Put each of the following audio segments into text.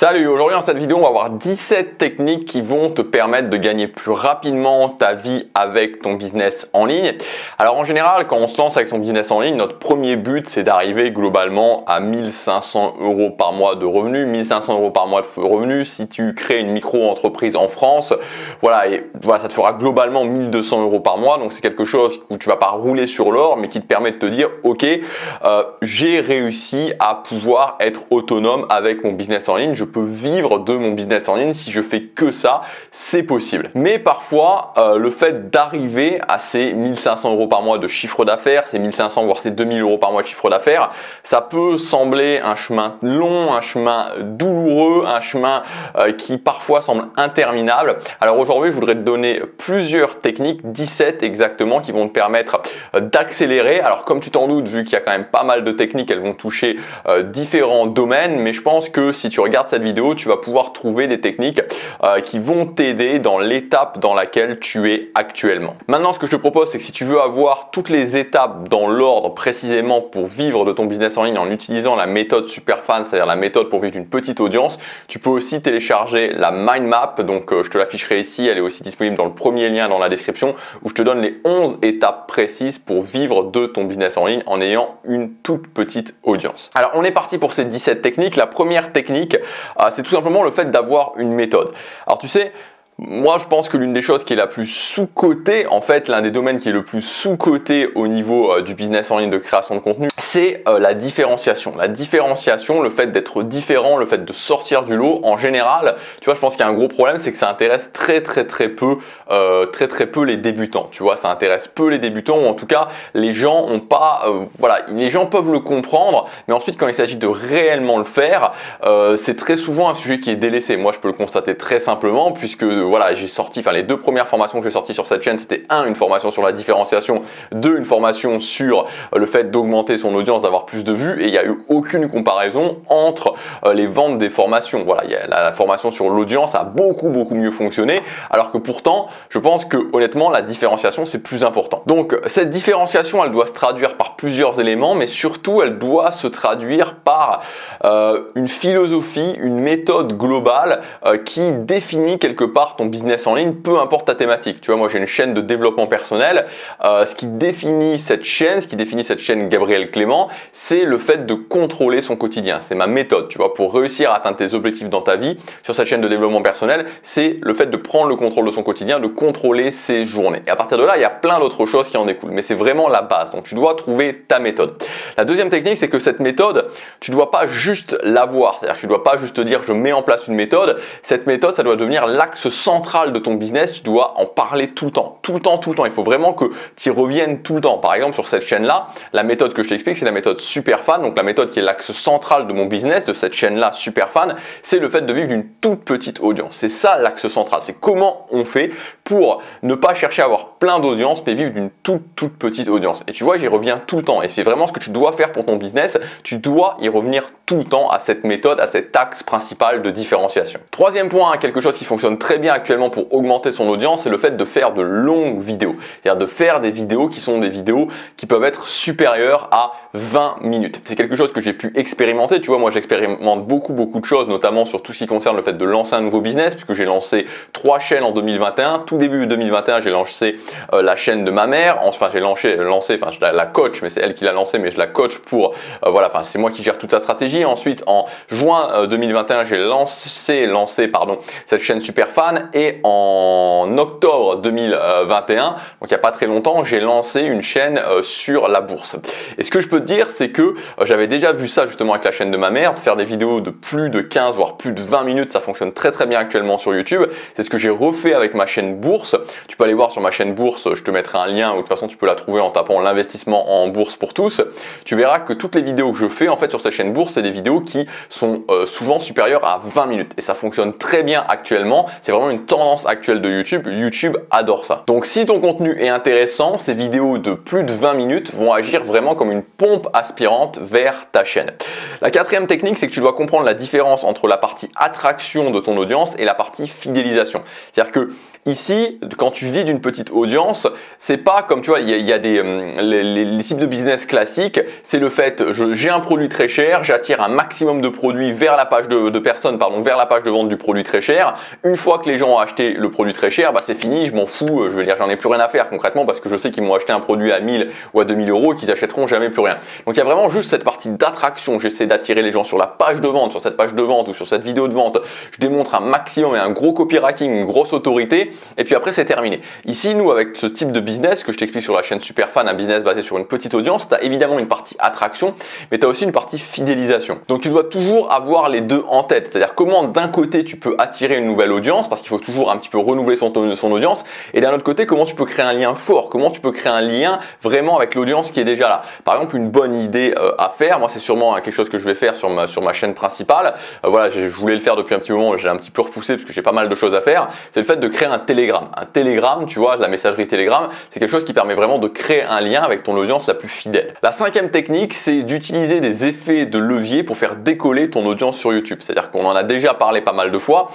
Salut, aujourd'hui dans cette vidéo on va voir 17 techniques qui vont te permettre de gagner plus rapidement ta vie avec ton business en ligne. Alors en général quand on se lance avec son business en ligne, notre premier but c'est d'arriver globalement à 1500 € par mois de revenus. 1500 € par mois de revenus, si tu crées une micro-entreprise en France, voilà, ça te fera globalement 1200 € par mois. Donc c'est quelque chose où tu vas pas rouler sur l'or mais qui te permet de te dire ok, j'ai réussi à pouvoir être autonome avec mon business en ligne. Je peux vivre de mon business en ligne. Si je fais que ça, c'est possible. Mais parfois, le fait d'arriver à ces 1500 € par mois de chiffre d'affaires, ces 1500 voire ces 2000 € par mois de chiffre d'affaires, ça peut sembler un chemin long, un chemin douloureux, un chemin qui parfois semble interminable. Alors aujourd'hui, je voudrais te donner plusieurs techniques, 17 exactement, qui vont te permettre d'accélérer. Alors comme tu t'en doutes, vu qu'il y a quand même pas mal de techniques, elles vont toucher différents domaines, mais je pense que si tu regardes cette vidéo, tu vas pouvoir trouver des techniques qui vont t'aider dans l'étape dans laquelle tu es actuellement. Maintenant, ce que je te propose, c'est que si tu veux avoir toutes les étapes dans l'ordre précisément pour vivre de ton business en ligne en utilisant la méthode Superfan, c'est-à-dire la méthode pour vivre d'une petite audience, tu peux aussi télécharger la mind map. Donc je te l'afficherai ici, elle est aussi disponible dans le premier lien dans la description où je te donne les 11 étapes précises pour vivre de ton business en ligne en ayant une toute petite audience. Alors on est parti pour ces 17 techniques. La première technique, c'est tout simplement le fait d'avoir une méthode. Alors tu sais, moi, je pense que l'une des choses qui est la plus sous-cotée, en fait, l'un des domaines qui est le plus sous-coté au niveau du business en ligne de création de contenu, c'est la différenciation. La différenciation, le fait d'être différent, le fait de sortir du lot. En général, tu vois, je pense qu'il y a un gros problème, c'est que ça intéresse très peu les débutants. Tu vois, ça intéresse peu les débutants, ou en tout cas, les gens ont pas, voilà, les gens peuvent le comprendre, mais ensuite, quand il s'agit de réellement le faire, c'est très souvent un sujet qui est délaissé. Moi, je peux le constater très simplement, puisque voilà, j'ai sorti, les deux premières formations que j'ai sorties sur cette chaîne, c'était une formation sur la différenciation, une formation sur le fait d'augmenter son audience, d'avoir plus de vues, et il n'y a eu aucune comparaison entre les ventes des formations. Voilà, la formation sur l'audience a beaucoup mieux fonctionné, alors que pourtant, je pense que honnêtement, la différenciation, c'est plus important. Donc, cette différenciation, elle doit se traduire par plusieurs éléments, mais surtout, elle doit se traduire par une philosophie, une méthode globale qui définit quelque part ton business en ligne, peu importe ta thématique. Tu vois, moi j'ai une chaîne de développement personnel. Ce qui définit cette chaîne Gabriel Clément, c'est le fait de contrôler son quotidien. C'est ma méthode, tu vois, pour réussir à atteindre tes objectifs dans ta vie sur cette chaîne de développement personnel, c'est le fait de prendre le contrôle de son quotidien, de contrôler ses journées. Et à partir de là, il y a plein d'autres choses qui en découlent, mais c'est vraiment la base. Donc tu dois trouver ta méthode. La deuxième technique, c'est que cette méthode, tu ne dois pas juste l'avoir. C'est-à-dire que tu ne dois pas juste te dire je mets en place une méthode. Cette méthode, ça doit devenir l'axe central de ton business, tu dois en parler tout le temps. Il faut vraiment que tu y reviennes tout le temps. Par exemple, sur cette chaîne-là, la méthode que je t'explique, c'est la méthode Superfan. Donc la méthode qui est l'axe central de mon business, de cette chaîne-là Superfan, c'est le fait de vivre d'une toute petite audience. C'est ça l'axe central. C'est comment on fait pour ne pas chercher à avoir plein d'audience, mais vivre d'une toute petite audience. Et tu vois, j'y reviens tout le temps. Et c'est vraiment ce que tu dois faire pour ton business. Tu dois y revenir tout le temps à cette méthode, à cet axe principal de différenciation. Troisième point, quelque chose qui fonctionne très bien actuellement pour augmenter son audience, c'est le fait de faire de longues vidéos. C'est-à-dire de faire des vidéos qui sont des vidéos qui peuvent être supérieures à 20 minutes. C'est quelque chose que j'ai pu expérimenter. Tu vois, moi j'expérimente beaucoup de choses, notamment sur tout ce qui concerne le fait de lancer un nouveau business, puisque j'ai lancé 3 chaînes en 2021. Tout début 2021, j'ai lancé la chaîne de ma mère. Enfin, j'ai lancé, je la coach, mais c'est elle qui l'a lancé, mais je la coach pour, c'est moi qui gère toute sa stratégie. Ensuite, en juin 2021, j'ai lancé cette chaîne Superfan, et en octobre 2021, donc il n'y a pas très longtemps, j'ai lancé une chaîne sur la bourse. Et ce que je peux te dire, c'est que j'avais déjà vu ça justement avec la chaîne de ma mère, de faire des vidéos de plus de 15 voire plus de 20 minutes, ça fonctionne très bien actuellement sur YouTube. C'est ce que j'ai refait avec ma chaîne bourse. Tu peux aller voir sur ma chaîne bourse, je te mettrai un lien, ou de toute façon tu peux la trouver en tapant l'investissement en bourse pour tous. Tu verras que toutes les vidéos que je fais en fait sur cette chaîne bourse, c'est des vidéos qui sont souvent supérieures à 20 minutes, et ça fonctionne très bien actuellement. C'est vraiment une tendance actuelle de YouTube. YouTube adore ça. Donc si ton contenu est intéressant, ces vidéos de plus de 20 minutes vont agir vraiment comme une pompe aspirante vers ta chaîne. La quatrième technique, c'est que tu dois comprendre la différence entre la partie attraction de ton audience et la partie fidélisation. C'est-à-dire que ici, ici, quand tu vides une petite audience, c'est pas comme tu vois, il y a des les types de business classiques, c'est le fait j'ai un produit très cher, j'attire un maximum de produits vers la page de personnes, pardon, vers la page de vente du produit très cher. Une fois que les gens ont acheté le produit très cher, bah c'est fini, je m'en fous, je veux dire, j'en ai plus rien à faire concrètement parce que je sais qu'ils m'ont acheté un produit à 1000 ou à 2000 euros et qu'ils achèteront jamais plus rien. Donc il y a vraiment juste cette partie d'attraction, j'essaie d'attirer les gens sur la page de vente, sur cette page de vente ou sur cette vidéo de vente, je démontre un maximum et un gros copywriting, une grosse autorité, et puis après c'est terminé. Ici, nous, avec ce type de business que je t'explique sur la chaîne Superfan, un business basé sur une petite audience, tu as évidemment une partie attraction, mais tu as aussi une partie fidélisation. Donc tu dois toujours avoir les deux en tête, c'est-à-dire comment d'un côté tu peux attirer une nouvelle audience, parce qu'il faut toujours un petit peu renouveler son audience, et d'un autre côté comment tu peux créer un lien fort, comment tu peux créer un lien vraiment avec l'audience qui est déjà là. Par exemple, une bonne idée à faire, moi c'est sûrement quelque chose que je vais faire sur ma chaîne principale, voilà, je voulais le faire depuis un petit moment, j'ai un petit peu repoussé parce que j'ai pas mal de choses à faire, c'est le fait de créer un Telegram. Un Telegram, tu vois, la messagerie Telegram, c'est quelque chose qui permet vraiment de créer un lien avec ton audience la plus fidèle. La cinquième technique, c'est d'utiliser des effets de levier pour faire décoller ton audience sur YouTube. C'est-à-dire qu'on en a déjà parlé pas mal de fois.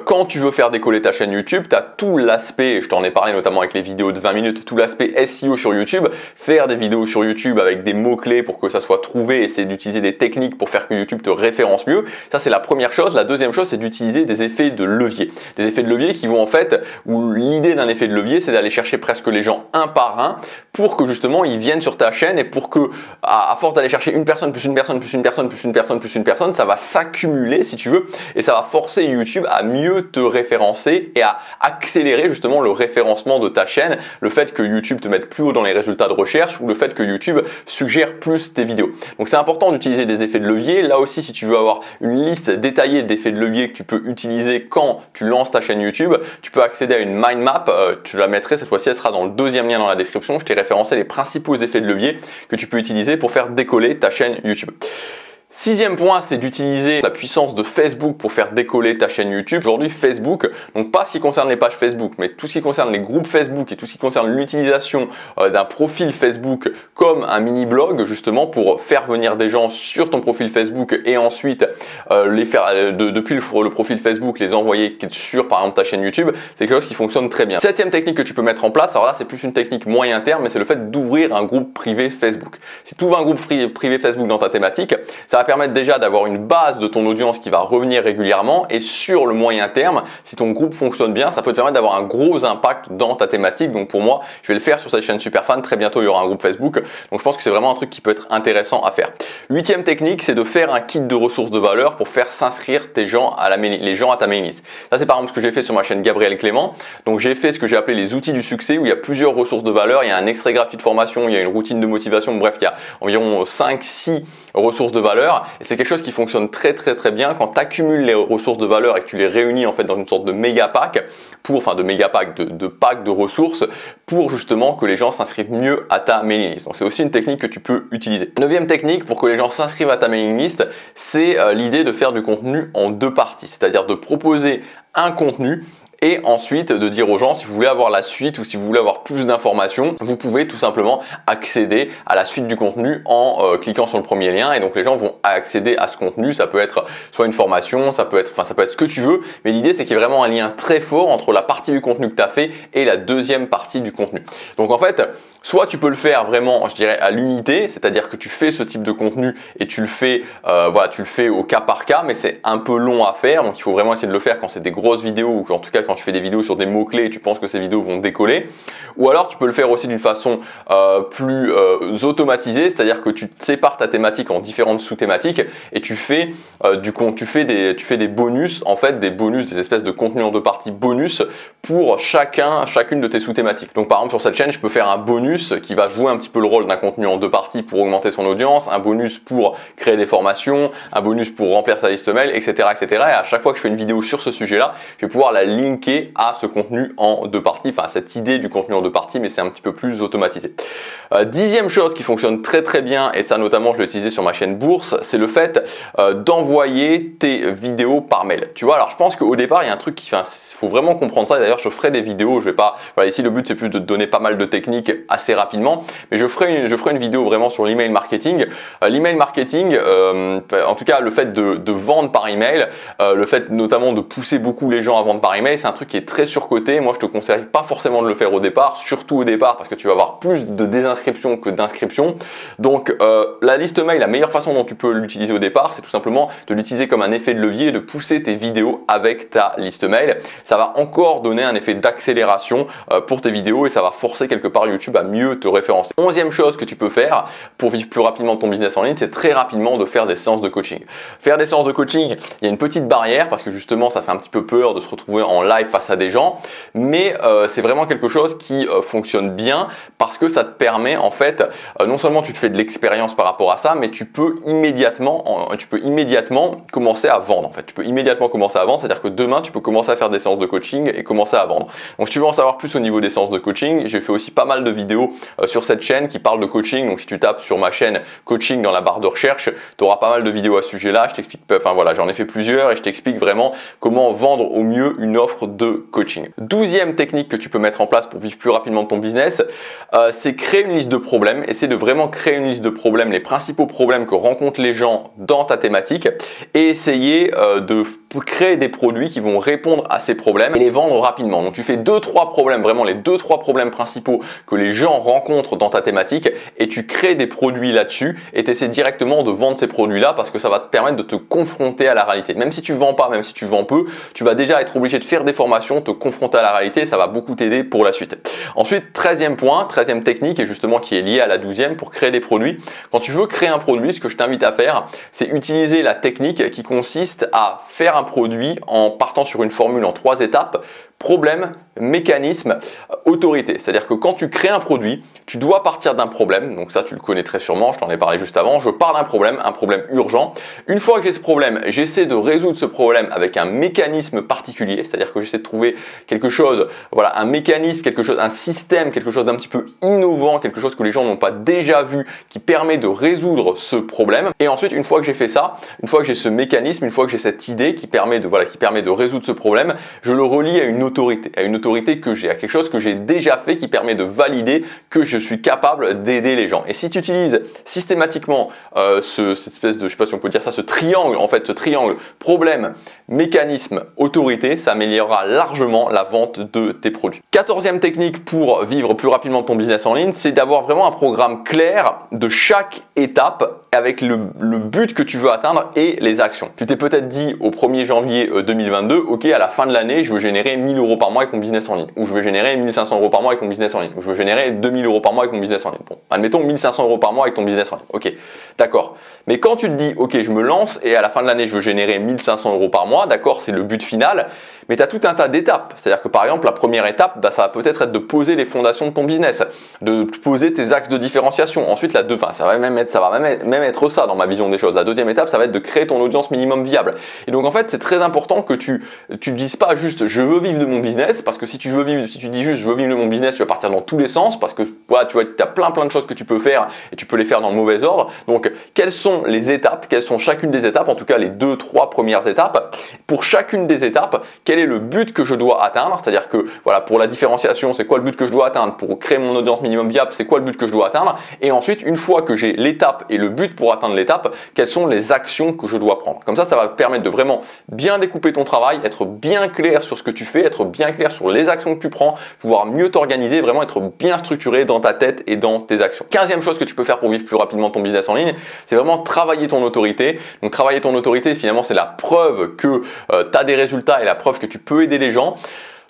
Quand tu veux faire décoller ta chaîne YouTube, tu as tout l'aspect, je t'en ai parlé notamment avec les vidéos de 20 minutes, tout l'aspect SEO sur YouTube, faire des vidéos sur YouTube avec des mots-clés pour que ça soit trouvé, essayer d'utiliser des techniques pour faire que YouTube te référence mieux. Ça, c'est la première chose. La deuxième chose, c'est d'utiliser des effets de levier. Des effets de levier qui vont en fait, où l'idée d'un effet de levier, c'est d'aller chercher presque les gens un par un pour que justement ils viennent sur ta chaîne et pour que, à force d'aller chercher une personne, plus une personne, plus une personne, plus une personne, plus une personne, ça va s'accumuler si tu veux et ça va forcer YouTube à mieux te référencer et à accélérer justement le référencement de ta chaîne, le fait que YouTube te mette plus haut dans les résultats de recherche ou le fait que YouTube suggère plus tes vidéos. Donc c'est important d'utiliser des effets de levier. Là aussi, si tu veux avoir une liste détaillée d'effets de levier que tu peux utiliser quand tu lances ta chaîne YouTube, tu peux accéder à une mind map, tu la mettrai cette fois-ci, elle sera dans le deuxième lien dans la description. Je t'ai référencé les principaux effets de levier que tu peux utiliser pour faire décoller ta chaîne YouTube. Sixième point, c'est d'utiliser la puissance de Facebook pour faire décoller ta chaîne YouTube. Aujourd'hui, Facebook, donc pas ce qui concerne les pages Facebook, mais tout ce qui concerne les groupes Facebook et tout ce qui concerne l'utilisation d'un profil Facebook comme un mini blog, justement pour faire venir des gens sur ton profil Facebook et ensuite les faire depuis le profil Facebook, les envoyer sur par exemple ta chaîne YouTube. C'est quelque chose qui fonctionne très bien. Septième technique que tu peux mettre en place, alors là c'est plus une technique moyen terme, mais c'est le fait d'ouvrir un groupe privé Facebook. Si tu ouvres un groupe privé Facebook dans ta thématique, ça va permettre déjà d'avoir une base de ton audience qui va revenir régulièrement et sur le moyen terme, si ton groupe fonctionne bien, ça peut te permettre d'avoir un gros impact dans ta thématique. Donc pour moi, je vais le faire sur cette chaîne Superfan. Très bientôt, il y aura un groupe Facebook. Donc je pense que c'est vraiment un truc qui peut être intéressant à faire. Huitième technique, c'est de faire un kit de ressources de valeur pour faire s'inscrire les gens à ta mailing list. Ça, c'est par exemple ce que j'ai fait sur ma chaîne Gabriel Clément. Donc j'ai fait ce que j'ai appelé les outils du succès où il y a plusieurs ressources de valeur. Il y a un extrait gratuit de formation, il y a une routine de motivation. Bref, il y a environ 5-6 ressources de valeur. Et c'est quelque chose qui fonctionne très bien quand tu accumules les ressources de valeur et que tu les réunis en fait dans une sorte de méga pack de pack de ressources pour justement que les gens s'inscrivent mieux à ta mailing list. Donc c'est aussi une technique que tu peux utiliser. Neuvième technique pour que les gens s'inscrivent à ta mailing list, c'est l'idée de faire du contenu en deux parties, c'est-à-dire de proposer un contenu et ensuite de dire aux gens si vous voulez avoir la suite ou si vous voulez avoir plus d'informations, vous pouvez tout simplement accéder à la suite du contenu en cliquant sur le premier lien et donc les gens vont accéder à ce contenu. Ça peut être soit une formation, ça peut être ce que tu veux, mais l'idée c'est qu'il y ait vraiment un lien très fort entre la partie du contenu que tu as fait et la deuxième partie du contenu. Donc en fait, soit tu peux le faire vraiment, je dirais, à l'unité, c'est-à-dire que tu fais ce type de contenu et tu le fais, tu le fais au cas par cas, mais c'est un peu long à faire. Donc il faut vraiment essayer de le faire quand c'est des grosses vidéos ou en tout cas quand tu fais des vidéos sur des mots-clés et tu penses que ces vidéos vont décoller. Ou alors tu peux le faire aussi d'une façon plus automatisée, c'est-à-dire que tu sépares ta thématique en différentes sous-thématiques et tu fais des bonus, en fait, des espèces de contenus en deux parties bonus pour chacune de tes sous-thématiques. Donc par exemple sur cette chaîne, je peux faire un bonus qui va jouer un petit peu le rôle d'un contenu en deux parties pour augmenter son audience, un bonus pour créer des formations, un bonus pour remplir sa liste mail, etc. Et à chaque fois que je fais une vidéo sur ce sujet-là, je vais pouvoir la linker à ce contenu en deux parties, enfin à cette idée du contenu en deux parties, mais c'est un petit peu plus automatisé. Dixième chose qui fonctionne très bien, et ça notamment je l'ai utilisé sur ma chaîne Bourse, c'est le fait d'envoyer tes vidéos par mail. Tu vois, alors je pense qu'au départ il y a un truc faut vraiment comprendre ça, et d'ailleurs je ferai des vidéos, je vais pas, voilà, ici le but c'est plus de te donner pas mal de techniques assez assez rapidement. Mais je ferai une vidéo vraiment sur l'email marketing. L'email marketing, en tout cas le fait de vendre par email, le fait notamment de pousser beaucoup les gens à vendre par email, c'est un truc qui est très surcoté. Moi, je te conseille pas forcément de le faire au départ, surtout au départ parce que tu vas avoir plus de désinscriptions que d'inscriptions. Donc la liste mail, la meilleure façon dont tu peux l'utiliser au départ, c'est tout simplement de l'utiliser comme un effet de levier et de pousser tes vidéos avec ta liste mail. Ça va encore donner un effet d'accélération pour tes vidéos et ça va forcer quelque part YouTube à mieux te référencer. 11e chose que tu peux faire pour vivre plus rapidement ton business en ligne, c'est très rapidement de faire des séances de coaching. Faire des séances de coaching, il y a une petite barrière parce que justement ça fait un petit peu peur de se retrouver en live face à des gens, mais c'est vraiment quelque chose qui fonctionne bien parce que ça te permet en fait, non seulement tu te fais de l'expérience par rapport à ça, mais tu peux immédiatement commencer à vendre. En fait, tu peux immédiatement commencer à vendre, c'est-à-dire que demain tu peux commencer à faire des séances de coaching et commencer à vendre. Donc si tu veux en savoir plus au niveau des séances de coaching, j'ai fait aussi pas mal de vidéos sur cette chaîne qui parlent de coaching. Donc si tu tapes sur ma chaîne coaching dans la barre de recherche, tu auras pas mal de vidéos à ce sujet-là. Je t'explique, enfin voilà, j'en ai fait plusieurs et je t'explique vraiment comment vendre au mieux une offre de coaching. 12e technique que tu peux mettre en place pour vivre plus rapidement ton business, c'est créer une liste de problèmes. Essayer de vraiment créer une liste de problèmes, les principaux problèmes que rencontrent les gens dans ta thématique et essayer de créer des produits qui vont répondre à ces problèmes et les vendre rapidement. Donc tu fais 2-3 problèmes, vraiment les 2-3 problèmes principaux que les gens rencontrent dans ta thématique et tu crées des produits là-dessus et tu essaies directement de vendre ces produits-là parce que ça va te permettre de te confronter à la réalité. Même si tu vends pas, même si tu vends peu, tu vas déjà être obligé de faire des formations, te confronter à la réalité et ça va beaucoup t'aider pour la suite. Ensuite, 13e point, 13e technique et justement qui est liée à la 12e pour créer des produits. Quand tu veux créer un produit, ce que je t'invite à faire, c'est utiliser la technique qui consiste à faire un produit en partant sur une formule en 3 étapes. Problème, mécanisme, autorité. C'est-à-dire que quand tu crées un produit, tu dois partir d'un problème. Donc ça, tu le connais très sûrement, je t'en ai parlé juste avant. Je pars d'un problème, un problème urgent. Une fois que j'ai ce problème, j'essaie de résoudre ce problème avec un mécanisme particulier. C'est-à-dire que j'essaie de trouver quelque chose, voilà, un mécanisme, quelque chose, un système, quelque chose d'un petit peu innovant, quelque chose que les gens n'ont pas déjà vu, qui permet de résoudre ce problème. Et ensuite, une fois que j'ai fait ça, une fois que j'ai ce mécanisme, une fois que j'ai cette idée qui permet de résoudre ce problème, je le relie à une autorité que j'ai, à quelque chose que j'ai déjà fait qui permet de valider que je suis capable d'aider les gens. Et si tu utilises systématiquement cette espèce de, je sais pas si on peut dire ça, ce triangle, en fait, ce triangle problème, mécanisme, autorité, ça améliorera largement la vente de tes produits. 14e technique pour vivre plus rapidement ton business en ligne, c'est d'avoir vraiment un programme clair de chaque étape avec le but que tu veux atteindre et les actions. Tu t'es peut-être dit au 1er janvier 2022, ok, à la fin de l'année, je veux générer 1000 € par mois avec mon business en ligne, ou je veux générer 1500 € par mois avec mon business en ligne, ou je veux générer 2000 € par mois avec mon business en ligne. Bon, admettons 1500 € par mois avec ton business en ligne. Ok, d'accord. Mais quand tu te dis, ok, je me lance et à la fin de l'année, je veux générer 1500 € par mois, d'accord, c'est le but final, mais tu as tout un tas d'étapes. C'est-à-dire que par exemple, la première étape, ça va peut-être être de poser les fondations de ton business, de poser tes axes de différenciation. Ensuite, ça va même être ça dans ma vision des choses. La deuxième étape, ça va être de créer ton audience minimum viable. Et donc en fait, c'est très important que tu dises pas juste je veux vivre de mon business, parce que si tu dis juste je veux vivre de mon business, tu vas partir dans tous les sens, parce que voilà, tu vois, tu as plein de choses que tu peux faire et tu peux les faire dans le mauvais ordre. Donc quelles sont les étapes, quelles sont chacune des étapes, en tout cas les 2-3 premières étapes. Pour chacune des étapes, quel est le but que je dois atteindre? C'est-à-dire que voilà, pour la différenciation, c'est quoi le but que je dois atteindre? Pour créer mon audience minimum viable, c'est quoi le but que je dois atteindre? Et ensuite, une fois que j'ai l'étape et le but pour atteindre l'étape, quelles sont les actions que je dois prendre? Comme ça va te permettre de vraiment bien découper ton travail, être bien clair sur ce que tu fais, être bien clair sur les actions que tu prends, pouvoir mieux t'organiser, vraiment être bien structuré dans ta tête et dans tes actions. 15e chose que tu peux faire pour vivre plus rapidement ton business en ligne, c'est vraiment travailler ton autorité. Donc travailler ton autorité, finalement, c'est la preuve que tu as des résultats et la preuve que tu peux aider les gens.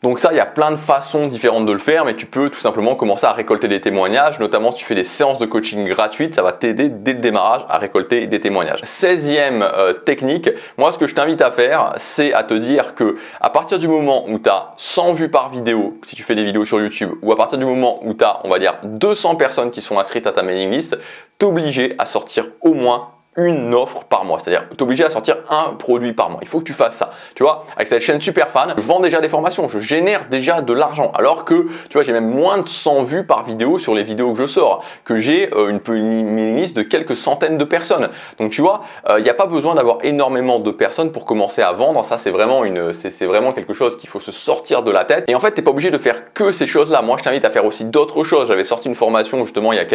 Donc ça, il y a plein de façons différentes de le faire, mais tu peux tout simplement commencer à récolter des témoignages, notamment si tu fais des séances de coaching gratuites, ça va t'aider dès le démarrage à récolter des témoignages. 16e technique, moi ce que je t'invite à faire, c'est à te dire que à partir du moment où tu as 100 vues par vidéo, si tu fais des vidéos sur YouTube, ou à partir du moment où tu as, on va dire, 200 personnes qui sont inscrites à ta mailing list, tu es obligé à sortir au moins une offre par mois. C'est-à-dire, tu es obligé à sortir un produit par mois. Il faut que tu fasses ça. Tu vois, avec cette chaîne Superfan, je vends déjà des formations, je génère déjà de l'argent. Alors que, tu vois, j'ai même moins de 100 vues par vidéo sur les vidéos que je sors, que j'ai une liste de quelques centaines de personnes. Donc, tu vois, il n'y a pas besoin d'avoir énormément de personnes pour commencer à vendre. Ça, c'est vraiment quelque chose qu'il faut se sortir de la tête. Et en fait, tu n'es pas obligé de faire que ces choses-là. Moi, je t'invite à faire aussi d'autres choses. J'avais sorti une formation justement il y a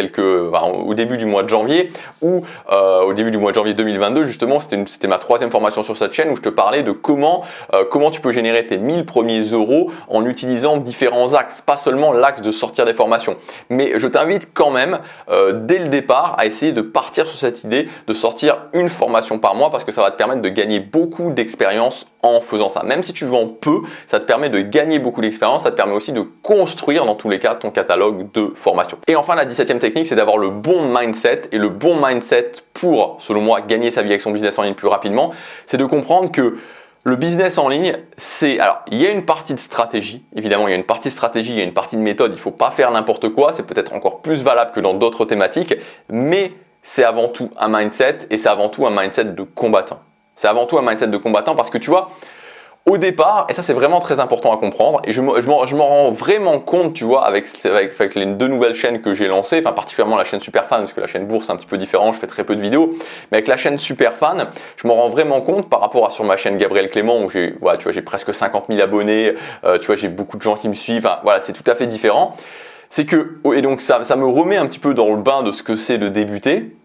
au début du mois de janvier, ou au début du mois de janvier 2022, justement, c'était ma 3e formation sur cette chaîne où je te parlais de comment tu peux générer tes 1000 premiers euros en utilisant différents axes, pas seulement l'axe de sortir des formations. Mais je t'invite quand même, dès le départ, à essayer de partir sur cette idée de sortir une formation par mois parce que ça va te permettre de gagner beaucoup d'expérience en faisant ça. Même si tu vends peu, ça te permet de gagner beaucoup d'expérience, ça te permet aussi de construire dans tous les cas ton catalogue de formation. Et enfin, la 17e technique, c'est d'avoir le bon mindset. Et le bon mindset pour, selon moi, gagner sa vie avec son business en ligne plus rapidement, c'est de comprendre que le business en ligne, alors, il y a une partie de stratégie, évidemment, il y a une partie de stratégie, il y a une partie de méthode, il ne faut pas faire n'importe quoi, c'est peut-être encore plus valable que dans d'autres thématiques, mais c'est avant tout un mindset et c'est avant tout un mindset de combattant. C'est avant tout un mindset de combattant parce que tu vois, au départ, et ça c'est vraiment très important à comprendre, et je m'en rends vraiment compte, tu vois, avec les 2 nouvelles chaînes que j'ai lancées, enfin particulièrement la chaîne Superfan, parce que la chaîne Bourse c'est un petit peu différent, je fais très peu de vidéos, mais avec la chaîne Superfan, je m'en rends vraiment compte par rapport à sur ma chaîne Gabriel Clément, où j'ai presque 50 000 abonnés, tu vois, j'ai beaucoup de gens qui me suivent, enfin, voilà, c'est tout à fait différent. C'est que, et donc ça me remet un petit peu dans le bain de ce que c'est de débuter.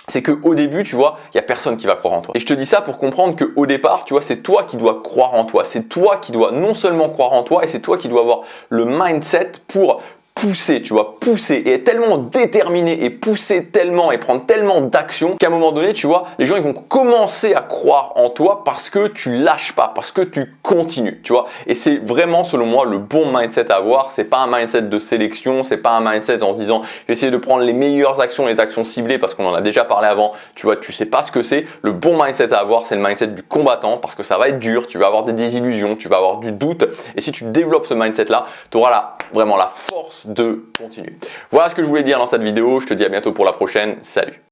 C'est qu'au début, tu vois, il n'y a personne qui va croire en toi. Et je te dis ça pour comprendre qu'au départ, tu vois, c'est toi qui dois croire en toi. C'est toi qui dois non seulement croire en toi, et c'est toi qui dois avoir le mindset pour pousser, tu vois, pousser et être tellement déterminé et pousser tellement et prendre tellement d'action qu'à un moment donné, tu vois, les gens ils vont commencer à croire en toi parce que tu lâches pas, parce que tu continues, tu vois. Et c'est vraiment selon moi le bon mindset à avoir. C'est pas un mindset de sélection, c'est pas un mindset en se disant j'essaie de prendre les meilleures actions, les actions ciblées parce qu'on en a déjà parlé avant, tu vois, tu sais pas ce que c'est. Le bon mindset à avoir, c'est le mindset du combattant parce que ça va être dur, tu vas avoir des désillusions, tu vas avoir du doute et si tu développes ce mindset là, tu auras vraiment la force de continuer. Voilà ce que je voulais dire dans cette vidéo. Je te dis à bientôt pour la prochaine. Salut!